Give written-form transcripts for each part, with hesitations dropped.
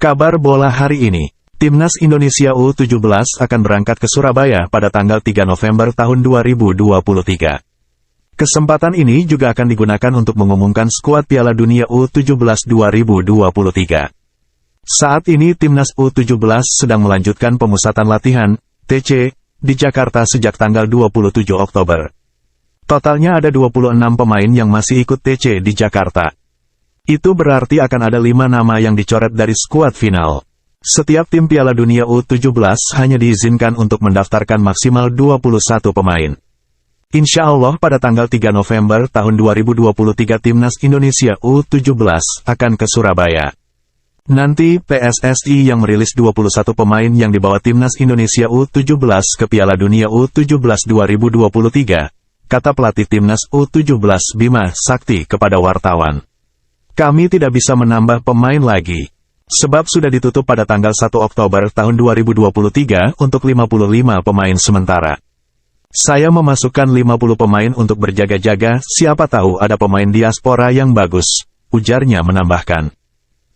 Kabar bola hari ini, Timnas Indonesia U17 akan berangkat ke Surabaya pada tanggal 3 November tahun 2023. Kesempatan ini juga akan digunakan untuk mengumumkan skuad Piala Dunia U17 2023. Saat ini Timnas U17 sedang melanjutkan pemusatan latihan, TC, di Jakarta sejak tanggal 27 Oktober. Totalnya ada 26 pemain yang masih ikut TC di Jakarta. Itu berarti akan ada 5 nama yang dicoret dari skuad final. Setiap tim Piala Dunia U17 hanya diizinkan untuk mendaftarkan maksimal 21 pemain. Insya Allah pada tanggal 3 November tahun 2023 Timnas Indonesia U17 akan ke Surabaya. Nanti PSSI yang merilis 21 pemain yang dibawa Timnas Indonesia U17 ke Piala Dunia U17 2023, kata pelatih Timnas U17 Bima Sakti kepada wartawan. Kami tidak bisa menambah pemain lagi. Sebab sudah ditutup pada tanggal 1 Oktober tahun 2023 untuk 55 pemain sementara. Saya memasukkan 50 pemain untuk berjaga-jaga, siapa tahu ada pemain diaspora yang bagus, ujarnya menambahkan.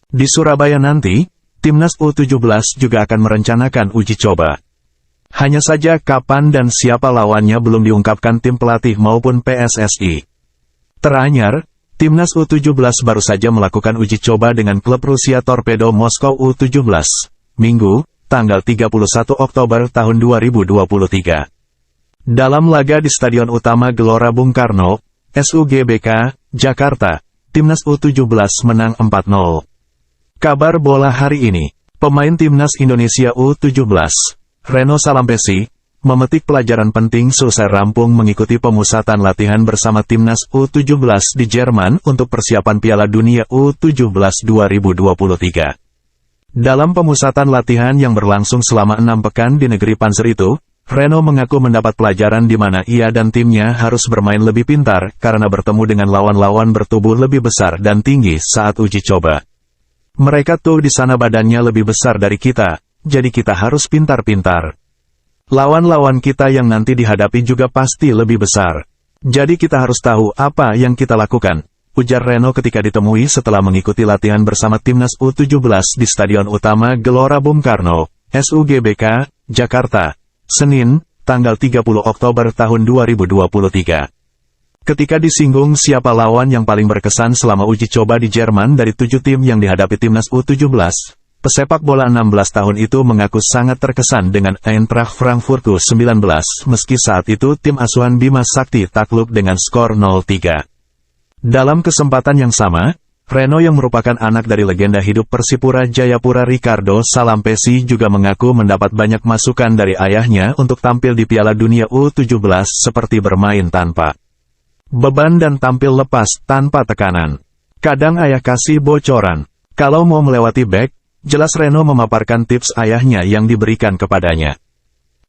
Di Surabaya nanti, Timnas U17 juga akan merencanakan uji coba. Hanya saja kapan dan siapa lawannya belum diungkapkan tim pelatih maupun PSSI. Teranyar, Timnas U17 baru saja melakukan uji coba dengan klub Rusia Torpedo Moskow U17, Minggu, tanggal 31 Oktober tahun 2023. Dalam laga di Stadion Utama Gelora Bung Karno, SUGBK, Jakarta, Timnas U17 menang 4-0. Kabar bola hari ini, pemain Timnas Indonesia U17, Reno Salampesi, memetik pelajaran penting selesai rampung mengikuti pemusatan latihan bersama Timnas U17 di Jerman untuk persiapan Piala Dunia U17 2023. Dalam pemusatan latihan yang berlangsung selama 6 pekan di negeri Panzer itu, Reno mengaku mendapat pelajaran di mana ia dan timnya harus bermain lebih pintar karena bertemu dengan lawan-lawan bertubuh lebih besar dan tinggi saat uji coba. Mereka tuh di sana badannya lebih besar dari kita, jadi kita harus pintar-pintar. Lawan-lawan kita yang nanti dihadapi juga pasti lebih besar. Jadi kita harus tahu apa yang kita lakukan, ujar Reno ketika ditemui setelah mengikuti latihan bersama Timnas U17 di Stadion Utama Gelora Bung Karno, SUGBK, Jakarta, Senin, tanggal 30 Oktober tahun 2023. Ketika disinggung siapa lawan yang paling berkesan selama uji coba di Jerman dari 7 tim yang dihadapi Timnas U17, pesepak bola 16 tahun itu mengaku sangat terkesan dengan Eintracht Frankfurt U19 meski saat itu tim asuhan Bima Sakti takluk dengan skor 0-3. Dalam kesempatan yang sama, Reno yang merupakan anak dari legenda hidup Persipura Jayapura Ricardo Salampesi juga mengaku mendapat banyak masukan dari ayahnya untuk tampil di Piala Dunia U17 seperti bermain tanpa beban dan tampil lepas tanpa tekanan. Kadang ayah kasih bocoran. Kalau mau melewati back, jelas Reno memaparkan tips ayahnya yang diberikan kepadanya.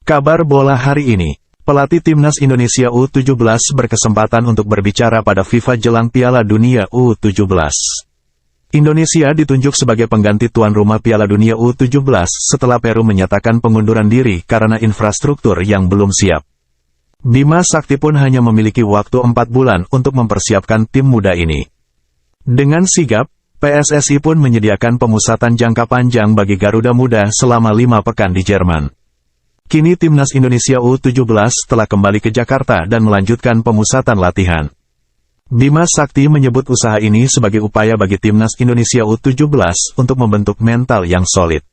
Kabar bola hari ini, pelatih Timnas Indonesia U17 berkesempatan untuk berbicara pada FIFA jelang Piala Dunia U17. Indonesia ditunjuk sebagai pengganti tuan rumah Piala Dunia U17 setelah Peru menyatakan pengunduran diri karena infrastruktur yang belum siap. Bima Sakti pun hanya memiliki waktu 4 bulan untuk mempersiapkan tim muda ini. Dengan sigap, PSSI pun menyediakan pemusatan jangka panjang bagi Garuda Muda selama 5 pekan di Jerman. Kini Timnas Indonesia U17 telah kembali ke Jakarta dan melanjutkan pemusatan latihan. Bima Sakti menyebut usaha ini sebagai upaya bagi Timnas Indonesia U17 untuk membentuk mental yang solid.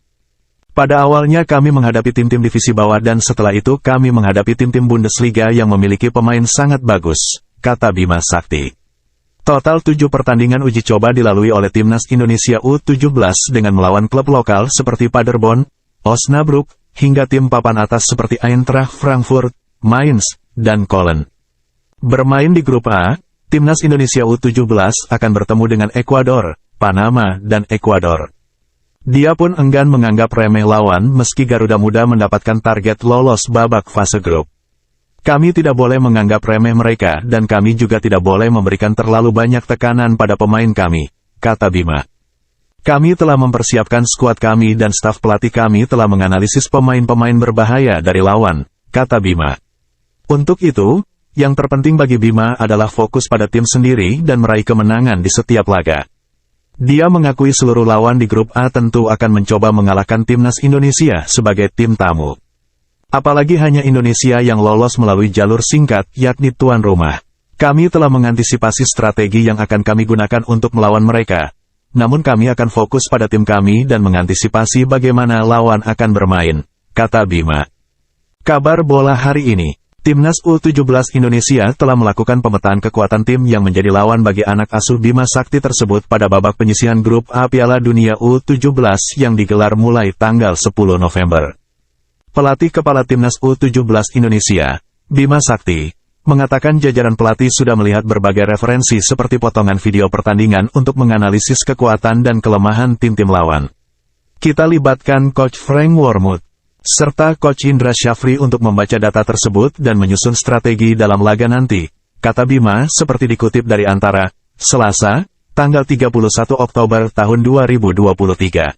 Pada awalnya kami menghadapi tim-tim divisi bawah dan setelah itu kami menghadapi tim-tim Bundesliga yang memiliki pemain sangat bagus, kata Bima Sakti. Total 7 pertandingan uji coba dilalui oleh Timnas Indonesia U17 dengan melawan klub lokal seperti Paderborn, Osnabrück, hingga tim papan atas seperti Eintracht Frankfurt, Mainz, dan Köln. Bermain di grup A, Timnas Indonesia U17 akan bertemu dengan Ekuador, Panama, dan Ekuador. Dia pun enggan menganggap remeh lawan meski Garuda Muda mendapatkan target lolos babak fase grup. Kami tidak boleh menganggap remeh mereka dan kami juga tidak boleh memberikan terlalu banyak tekanan pada pemain kami, kata Bima. Kami telah mempersiapkan skuad kami dan staf pelatih kami telah menganalisis pemain-pemain berbahaya dari lawan, kata Bima. Untuk itu, yang terpenting bagi Bima adalah fokus pada tim sendiri dan meraih kemenangan di setiap laga. Dia mengakui seluruh lawan di grup A tentu akan mencoba mengalahkan timnas Indonesia sebagai tim tamu. Apalagi hanya Indonesia yang lolos melalui jalur singkat, yakni tuan rumah. Kami telah mengantisipasi strategi yang akan kami gunakan untuk melawan mereka. Namun kami akan fokus pada tim kami dan mengantisipasi bagaimana lawan akan bermain, kata Bima. Kabar bola hari ini. Timnas U17 Indonesia telah melakukan pemetaan kekuatan tim yang menjadi lawan bagi anak asuh Bima Sakti tersebut pada babak penyisihan grup A Piala Dunia U17 yang digelar mulai tanggal 10 November. Pelatih Kepala Timnas U17 Indonesia, Bima Sakti, mengatakan jajaran pelatih sudah melihat berbagai referensi seperti potongan video pertandingan untuk menganalisis kekuatan dan kelemahan tim-tim lawan. Kita libatkan Coach Frank Wormuth serta Coach Indra Syafri untuk membaca data tersebut dan menyusun strategi dalam laga nanti, kata Bima seperti dikutip dari Antara, Selasa, tanggal 31 Oktober tahun 2023.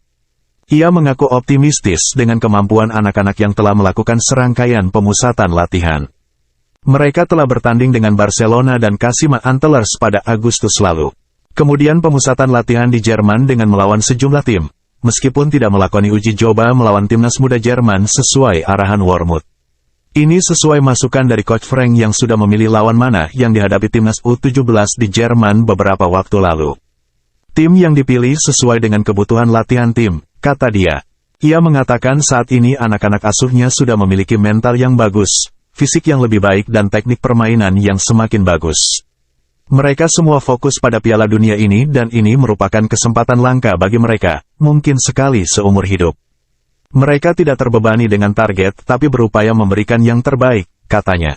Ia mengaku optimistis dengan kemampuan anak-anak yang telah melakukan serangkaian pemusatan latihan. Mereka telah bertanding dengan Barcelona dan Kashima Antlers pada Agustus lalu. Kemudian pemusatan latihan di Jerman dengan melawan sejumlah tim. Meskipun tidak melakoni uji coba melawan timnas muda Jerman sesuai arahan Wormuth. Ini sesuai masukan dari Coach Frank yang sudah memilih lawan mana yang dihadapi timnas U17 di Jerman beberapa waktu lalu. Tim yang dipilih sesuai dengan kebutuhan latihan tim, kata dia. Ia mengatakan saat ini anak-anak asuhnya sudah memiliki mental yang bagus, fisik yang lebih baik dan teknik permainan yang semakin bagus. Mereka semua fokus pada Piala Dunia ini dan ini merupakan kesempatan langka bagi mereka, mungkin sekali seumur hidup. Mereka tidak terbebani dengan target tapi berupaya memberikan yang terbaik, katanya.